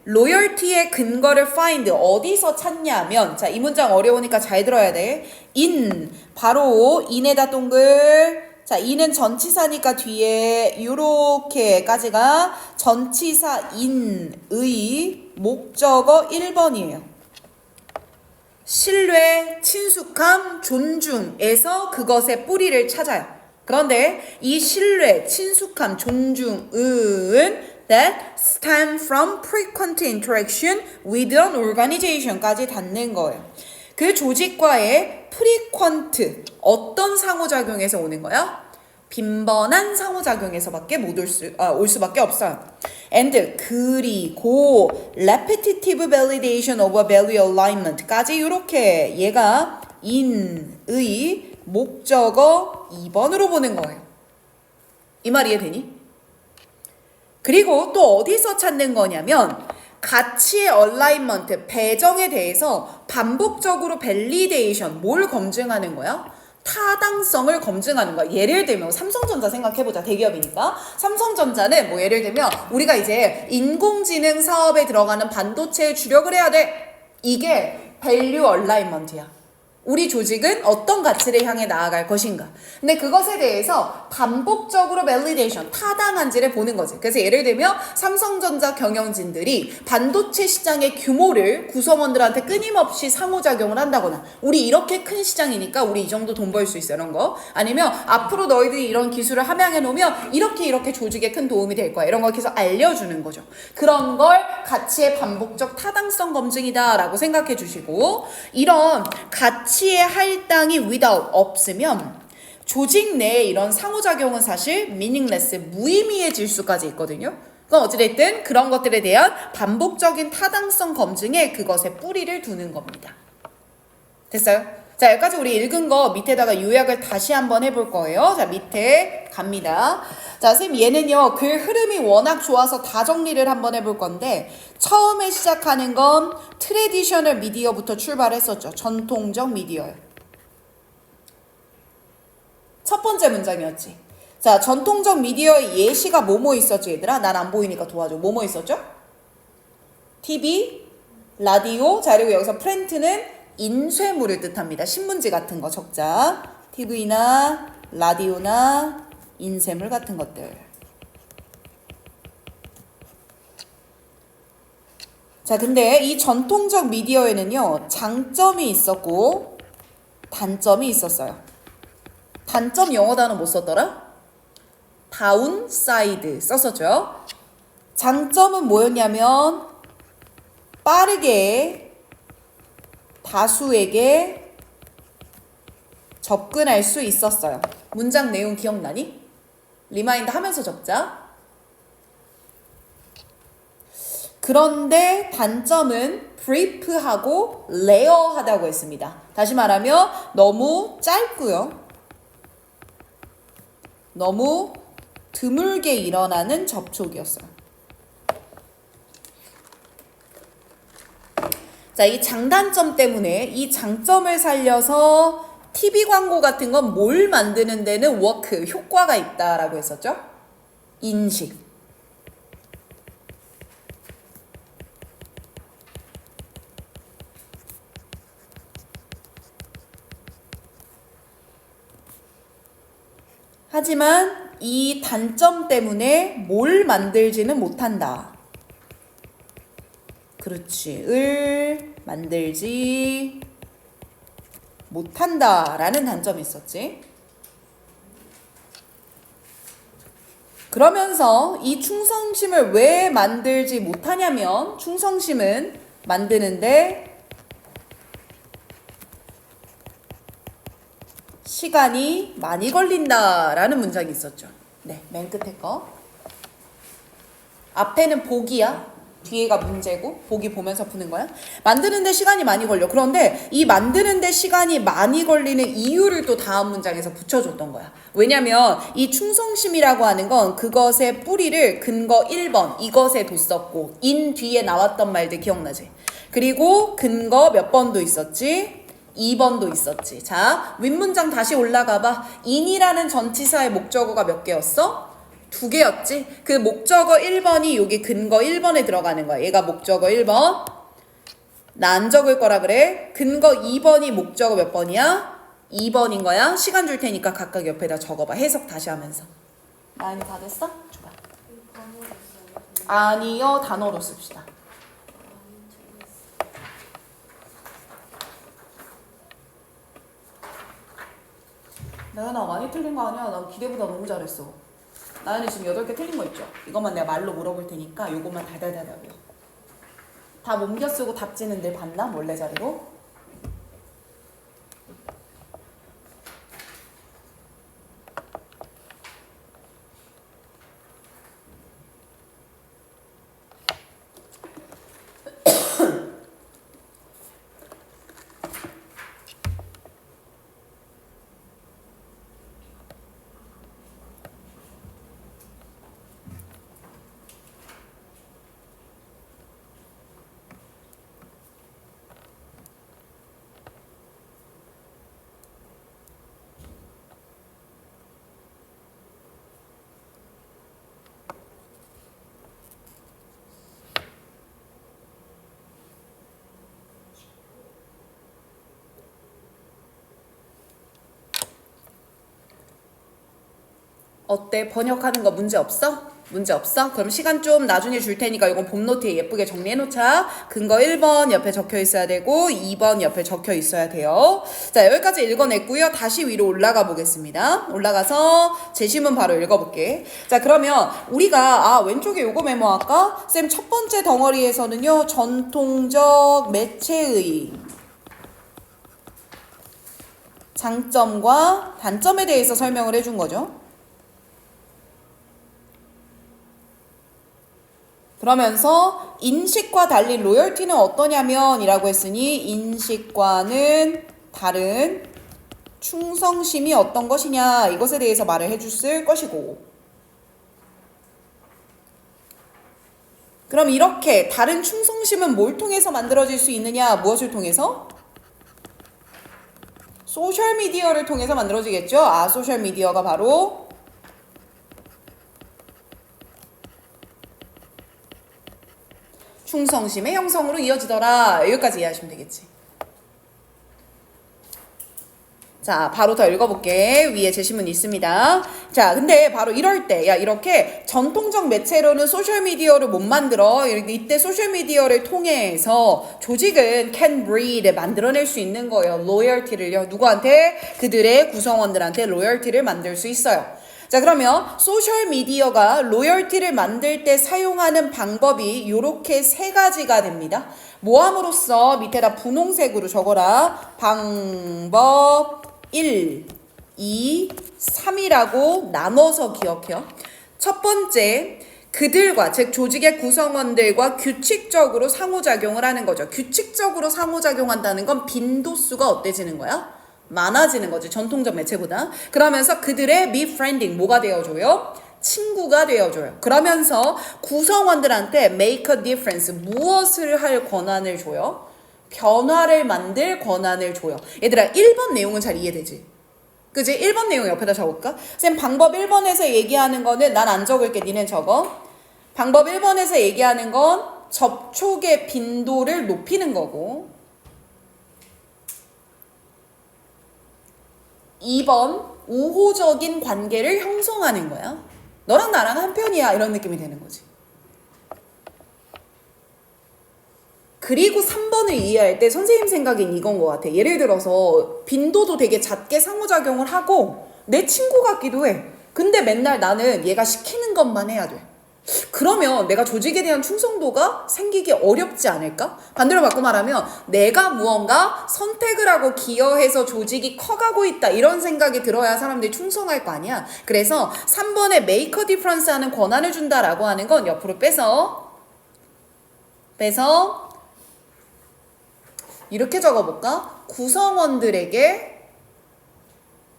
로열티의 근거를 find, 어디서 찾냐면, 자, 이 문장 어려우니까 잘 들어야 돼. 바로 in에다 동글. 자, in은 전치사니까 뒤에 요렇게까지가 전치사 in의 목적어 1번이에요. 신뢰, 친숙함, 존중에서 그것의 뿌리를 찾아요. 그런데 이 신뢰, 친숙함, 존중은 that stem from frequent interaction with an organization까지 닿는 거예요. 그 조직과의 frequent, 어떤 상호작용에서 오는 거야? 빈번한 상호작용에서밖에 올 수밖에 없어요. and 그리고 repetitive validation of a value alignment까지 이렇게 얘가 in의 목적어 2번으로 보는 거예요. 이 말 이해되니? 그리고 또 어디서 찾는 거냐면 가치의 얼라인먼트, 배정에 대해서 반복적으로 밸리데이션, 뭘 검증하는 거야? 타당성을 검증하는 거야. 예를 들면 삼성전자 생각해보자. 대기업이니까. 삼성전자는 뭐 예를 들면 우리가 이제 인공지능 사업에 들어가는 반도체에 주력을 해야 돼. 이게 밸류 얼라인먼트야. 우리 조직은 어떤 가치를 향해 나아갈 것인가. 근데 그것에 대해서 반복적으로 밸리데이션, 타당한지를 보는 거지. 그래서 예를 들면 삼성전자 경영진들이 반도체 시장의 규모를 구성원들한테 끊임없이 상호작용을 한다거나, 우리 이렇게 큰 시장이니까 우리 이 정도 돈 벌 수 있어, 이런 거. 아니면 앞으로 너희들이 이런 기술을 함양해 놓으면 이렇게 조직에 큰 도움이 될 거야, 이런 걸 계속 알려주는 거죠. 그런 걸 가치의 반복적 타당성 검증이다 라고 생각해 주시고, 이런 가치의 할당이 without, 없으면 조직 내에 이런 상호작용은 사실 meaningless, 무의미해질 수까지 있거든요. 그럼 어찌됐든 그런 것들에 대한 반복적인 타당성 검증에 그것에 뿌리를 두는 겁니다. 됐어요? 자, 여기까지 우리 읽은 거 밑에다가 요약을 다시 한번 해볼 거예요. 자, 밑에 갑니다. 자, 선생님 얘는요, 글 흐름이 워낙 좋아서 다 정리를 한번 해볼 건데, 처음에 시작하는 건 트레디셔널 미디어부터 출발했었죠. 전통적 미디어요. 첫 번째 문장이었지. 자, 전통적 미디어의 예시가 뭐뭐 있었지, 얘들아? 난 안 보이니까 도와줘. 뭐뭐 있었죠? TV, 라디오. 자, 그리고 여기서 프린트는 인쇄물을 뜻합니다. 신문지 같은 거 적자. TV나 라디오나 인쇄물 같은 것들. 자, 근데 이 전통적 미디어에는요, 장점이 있었고 단점이 있었어요. 단점 영어 단어 못 썼더라? 다운사이드 썼었죠. 장점은 뭐였냐면 빠르게 다수에게 접근할 수 있었어요. 문장 내용 기억나니? 리마인드 하면서 적자. 그런데 단점은 브리프하고 레어하다고 했습니다. 다시 말하면 너무 짧고요. 너무 드물게 일어나는 접촉이었어요. 자, 이 장단점 때문에 이 장점을 살려서 TV 광고 같은 건 뭘 만드는 데는 워크, 효과가 있다라고 했었죠? 인식. 하지만 이 단점 때문에 뭘 만들지는 못한다. 그렇지. 을 만들지 못한다 라는 단점이 있었지. 그러면서 이 충성심을 왜 만들지 못하냐면 충성심은 만드는데 시간이 많이 걸린다라는 문장이 있었죠. 네, 맨 끝에 거. 앞에는 보기야. 뒤에가 문제고 보기 보면서 푸는 거야. 만드는데 시간이 많이 걸려. 그런데 이 만드는데 시간이 많이 걸리는 이유를 또 다음 문장에서 붙여줬던 거야. 왜냐면 이 충성심이라고 하는 건 그것의 뿌리를 근거 1번 이것에 뒀었고 인 뒤에 나왔던 말들 기억나지? 그리고 근거 몇 번도 있었지? 2번도 있었지. 자, 윗문장 다시 올라가 봐. in이라는 전치사의 목적어가 몇 개였어? 2개였지. 그 목적어 1번이 여기 근거 1번에 들어가는 거야. 얘가 목적어 1번. 나 안 적을 거라 그래. 근거 2번이 목적어 몇 번이야? 2번인 거야. 시간 줄 테니까 각각 옆에다 적어봐. 해석 다시 하면서. 나연이 다 됐어? 줘봐. 아니요, 단어로 씁시다. 나연아 많이 틀린 거 아니야? 나 기대보다 너무 잘했어. 나연이 지금 8개 틀린 거 있죠? 이것만 내가 말로 물어볼 테니까 요것만 달달달달 외워. 다 옮겨 쓰고 답지는 늘 봤나? 몰래 자리로? 어때? 번역하는 거 문제 없어? 문제 없어? 그럼 시간 좀 나중에 줄 테니까 이건 봄노트에 예쁘게 정리해 놓자. 근거 1번 옆에 적혀 있어야 되고 2번 옆에 적혀 있어야 돼요. 자, 여기까지 읽어냈고요. 다시 위로 올라가 보겠습니다. 올라가서 제시문 바로 읽어볼게. 자, 그러면 우리가 왼쪽에 요거 메모할까? 쌤 첫 번째 덩어리에서는요. 전통적 매체의 장점과 단점에 대해서 설명을 해준 거죠. 그러면서 인식과 달리 로열티는 어떠냐면 이라고 했으니 인식과는 다른 충성심이 어떤 것이냐 이것에 대해서 말을 해줬을 것이고 그럼 이렇게 다른 충성심은 뭘 통해서 만들어질 수 있느냐 무엇을 통해서? 소셜미디어를 통해서 만들어지겠죠. 소셜미디어가 바로 충성심의 형성으로 이어지더라. 여기까지 이해하시면 되겠지. 자, 바로 더 읽어볼게. 위에 제시문이 있습니다. 자, 근데 바로 이럴 때, 야, 이렇게 전통적 매체로는 소셜미디어를 못 만들어. 이때 소셜미디어를 통해서 조직은 can breed, 만들어낼 수 있는 거예요. 로열티를요. 누구한테? 그들의 구성원들한테 로열티를 만들 수 있어요. 자, 그러면 소셜미디어가 로열티를 만들 때 사용하는 방법이 요렇게 세 가지가 됩니다. 모함으로써 밑에다 분홍색으로 적어라. 방법 1, 2, 3이라고 나눠서 기억해요. 첫 번째, 그들과 즉 조직의 구성원들과 규칙적으로 상호작용을 하는 거죠. 규칙적으로 상호작용한다는 건 빈도수가 어때지는 거야? 많아지는 거지. 전통적 매체보다. 그러면서 그들의 befriending 뭐가 되어줘요? 친구가 되어줘요. 그러면서 구성원들한테 make a difference 무엇을 할 권한을 줘요? 변화를 만들 권한을 줘요. 얘들아 1번 내용은 잘 이해되지? 그지? 1번 내용 옆에다 적을까? 쌤 방법 1번에서 얘기하는 거는 난 안 적을게. 니넨 적어. 방법 1번에서 얘기하는 건 접촉의 빈도를 높이는 거고 2번 우호적인 관계를 형성하는 거야. 너랑 나랑 한 편이야 이런 느낌이 되는 거지. 그리고 3번을 이해할 때 선생님 생각엔 이건 것 같아. 예를 들어서 빈도도 되게 잦게 상호작용을 하고 내 친구 같기도 해. 근데 맨날 나는 얘가 시키는 것만 해야 돼. 그러면 내가 조직에 대한 충성도가 생기기 어렵지 않을까? 반대로 바꿔 말하면 내가 무언가 선택을 하고 기여해서 조직이 커가고 있다 이런 생각이 들어야 사람들이 충성할 거 아니야. 그래서 3번에 make a difference 하는 권한을 준다라고 하는 건 옆으로 빼서 이렇게 적어볼까? 구성원들에게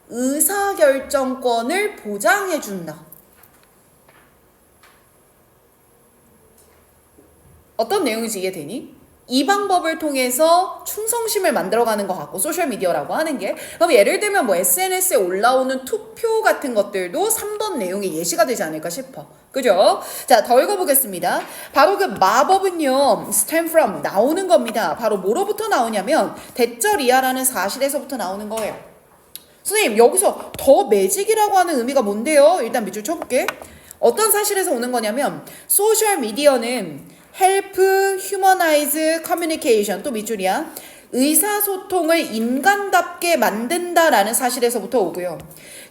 의사결정권을 보장해준다. 어떤 내용인지 이해되니? 이 방법을 통해서 충성심을 만들어가는 것 같고 소셜미디어라고 하는 게 그럼 예를 들면 뭐 SNS에 올라오는 투표 같은 것들도 3번 내용의 예시가 되지 않을까 싶어. 그죠? 자, 더 읽어보겠습니다. 바로 그 마법은요 stem from 나오는 겁니다. 바로 뭐로부터 나오냐면 대절이하라는 사실에서부터 나오는 거예요. 선생님 여기서 더 매직이라고 하는 의미가 뭔데요? 일단 밑줄 쳐볼게. 어떤 사실에서 오는 거냐면 소셜미디어는 help humanize communication 또 밑줄이야. 의사소통을 인간답게 만든다라는 사실에서부터 오고요.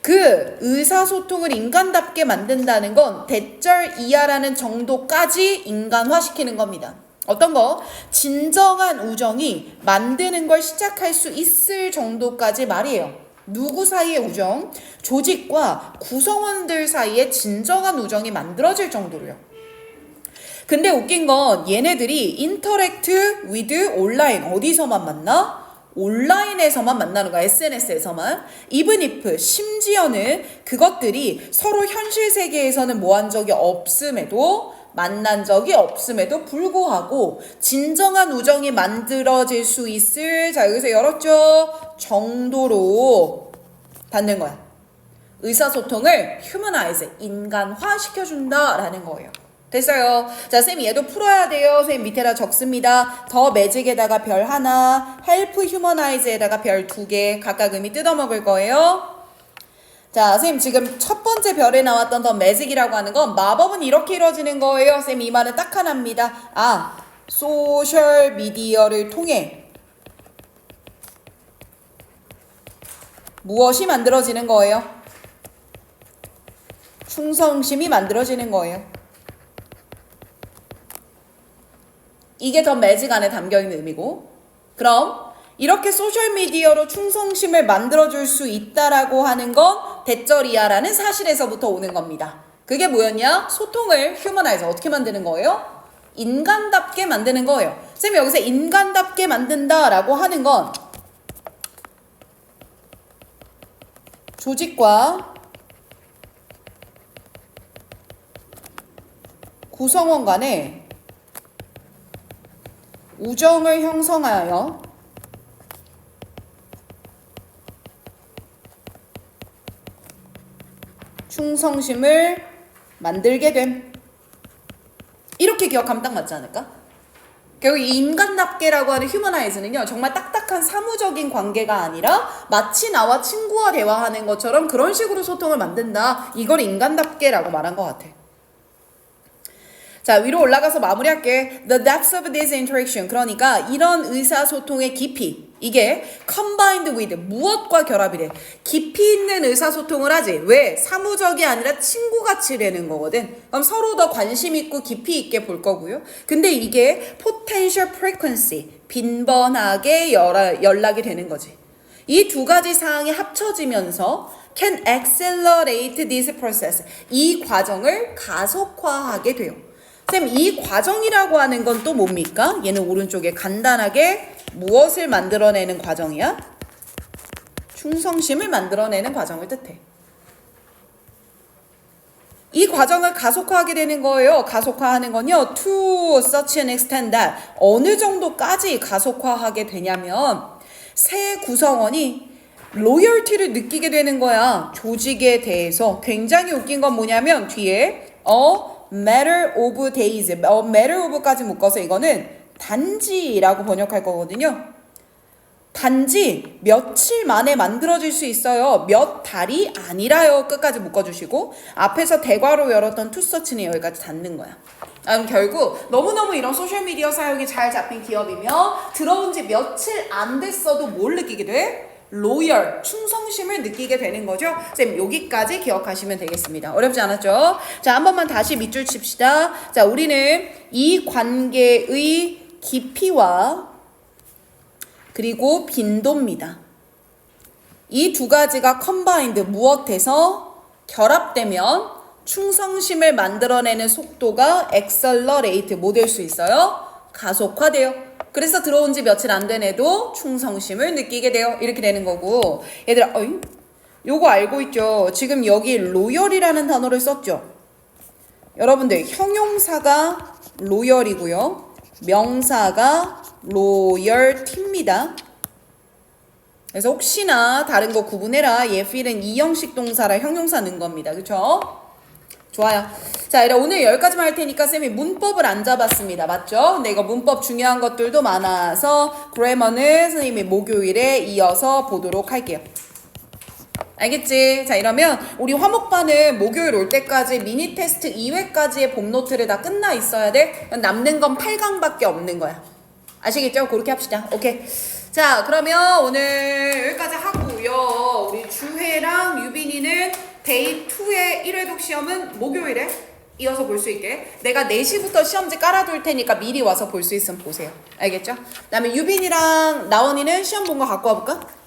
그 의사소통을 인간답게 만든다는 건 대절 이하라는 정도까지 인간화시키는 겁니다. 어떤 거? 진정한 우정이 만드는 걸 시작할 수 있을 정도까지 말이에요. 누구 사이의 우정? 조직과 구성원들 사이에 진정한 우정이 만들어질 정도로요. 근데 웃긴 건 얘네들이 interact with 온라인 어디서만 만나? 온라인에서만 만나는 거야. SNS에서만. even if 심지어는 그것들이 서로 현실 세계에서는 뭐 한 적이 없음에도 만난 적이 없음에도 불구하고 진정한 우정이 만들어질 수 있을 자 여기서 열었죠? 정도로 닫는 거야. 의사소통을 humanize 인간화 시켜준다라는 거예요. 됐어요. 자, 쌤 얘도 풀어야 돼요. 쌤 밑에다 적습니다. 더 매직에다가 별 하나, help humanize에다가 별 2개 각각 의미 뜯어먹을 거예요. 자, 쌤 지금 첫 번째 별에 나왔던 더 매직이라고 하는 건 마법은 이렇게 이루어지는 거예요. 쌤 이 말은 딱 하나입니다. 아, 소셜미디어를 통해 무엇이 만들어지는 거예요? 충성심이 만들어지는 거예요. 이게 더 매직 안에 담겨있는 의미고 그럼 이렇게 소셜미디어로 충성심을 만들어줄 수 있다라고 하는 건 대절이야라는 사실에서부터 오는 겁니다. 그게 뭐였냐? 소통을 휴머나이즈 어떻게 만드는 거예요? 인간답게 만드는 거예요. 쌤이 여기서 인간답게 만든다라고 하는 건 조직과 구성원 간에 우정을 형성하여 충성심을 만들게 됨. 이렇게 기억하면 딱 맞지 않을까? 결국 이 인간답게라고 하는 휴머나이즈는요, 정말 딱딱한 사무적인 관계가 아니라 마치 나와 친구와 대화하는 것처럼 그런 식으로 소통을 만든다. 이걸 인간답게라고 말한 것 같아. 자, 위로 올라가서 마무리할게. The depth of this interaction. 그러니까 이런 의사소통의 깊이. 이게 combined with 무엇과 결합이 돼? 깊이 있는 의사소통을 하지. 왜? 사무적이 아니라 친구같이 되는 거거든. 그럼 서로 더 관심 있고 깊이 있게 볼 거고요. 근데 이게 potential frequency. 빈번하게 연락이 되는 거지. 이 두 가지 사항이 합쳐지면서 can accelerate this process. 이 과정을 가속화하게 돼요. 쌤, 이 과정이라고 하는 건 또 뭡니까? 얘는 오른쪽에 간단하게 무엇을 만들어내는 과정이야? 충성심을 만들어내는 과정을 뜻해. 이 과정을 가속화하게 되는 거예요. 가속화하는 건요. To such an extent that 어느 정도까지 가속화하게 되냐면 새 구성원이 로열티를 느끼게 되는 거야. 조직에 대해서. 굉장히 웃긴 건 뭐냐면 뒤에 matter of days, matter of까지 묶어서 이거는 단지라고 번역할 거거든요. 단지 며칠 만에 만들어질 수 있어요. 몇 달이 아니라요. 끝까지 묶어주시고 앞에서 대괄호 열었던 투서치는 여기까지 닫는 거야. 그럼 결국 너무너무 이런 소셜미디어 사용이 잘 잡힌 기업이면 들어온 지 며칠 안 됐어도 뭘 느끼게 돼? 로열, 충성심을 느끼게 되는 거죠. 쌤, 여기까지 기억하시면 되겠습니다. 어렵지 않았죠? 자, 한 번만 다시 밑줄 칩시다. 자, 우리는 이 관계의 깊이와 그리고 빈도입니다. 이 두 가지가 컴바인드, 무엇해서 결합되면 충성심을 만들어내는 속도가 accelerate, 뭐 될 수 있어요? 가속화돼요. 그래서 들어온 지 며칠 안 된 애도 충성심을 느끼게 돼요. 이렇게 되는 거고. 얘들아, 요거 알고 있죠? 지금 여기 로열이라는 단어를 썼죠? 여러분들, 형용사가 로열이고요. 명사가 로열티입니다. 그래서 혹시나 다른 거 구분해라. 얘 feel은 이형식 동사라 형용사 넣은 겁니다. 그쵸? 좋아요. 자, 오늘 여기까지만 할 테니까 쌤이 문법을 안 잡았습니다. 맞죠? 근데 이거 문법 중요한 것들도 많아서 그래머는 선생님이 목요일에 이어서 보도록 할게요. 알겠지? 자, 이러면 우리 화목반은 목요일 올 때까지 미니 테스트 2회까지의 봄 노트를 다 끝나 있어야 돼. 남는 건 8강밖에 없는 거야. 아시겠죠? 그렇게 합시다. 오케이. 자, 그러면 오늘 여기까지 하고요. 우리 주혜랑 유빈이는 데이 2의 1회독 시험은 목요일에 이어서 볼 수 있게 내가 4시부터 시험지 깔아둘 테니까 미리 와서 볼 수 있으면 보세요. 알겠죠? 그 다음에 유빈이랑 나원이는 시험 본 거 갖고 와볼까?